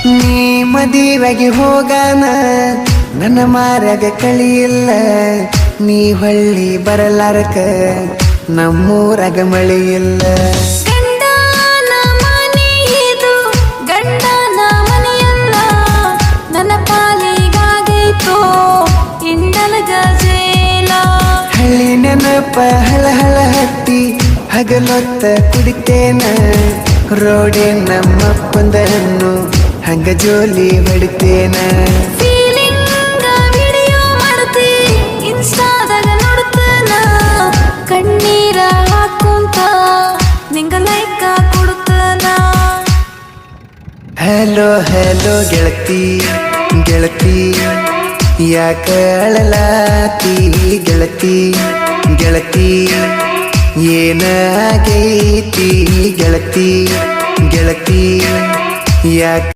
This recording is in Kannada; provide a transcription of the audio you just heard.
ನೀ ಮದುವೆಗೆ ಹೋಗಾನ ನನ್ನ ಮಾರ್ಯಾಗ ಕಳಿಯಿಲ್ಲ. ನೀ ಹೊಳ್ಳಿ ಬರಲಾರಕ ನಮ್ಮೂರಾಗ ಮಳೆಯಿಲ್ಲ. ಗಂಡನ ಮನೆ ಇದು ಗಂಡನ ಮನೆಯಲ್ಲ, ನನ್ನ ಪಾಲಿಗಾಗೈತೋ ಇಂಡಲ ಗಜೇಲ. ಹಳ್ಳಿ ನೆನಪ ಹಳ ಹಳ ಹತ್ತಿ ಹಗಲೊತ್ತ ಕುಡಿತೇನ. ರೋಡೆ ನಮ್ಮಪ್ಪಂದ ಹಣ್ಣು ಹಂಗ ಜೋಲಿ ಹೊಡಿತೇನ. ಫೀಲಿಂಗ್ ವಿಡಿಯೋ ಮಾಡ್ತಿ ಇನ್ಸ್ಟಾದಾಗ ನೋಡ್ತೇನ. ಕಣ್ಣೀರ ಹಾಕುಂತ ನಿಂಗ ಲೈಕ ಕೊಡ್ತೇನ. ಹಲೋ ಹಲೋ ಗೆಳತಿ ಗೆಳತಿ ಯಾಕ ಅಳಲಾತಿ ಗೆಳತಿ ಗೆಳತಿ ಏನಾಗೈತಿ ಗೆಳತಿ ಗೆಳತಿ ಯಾಕ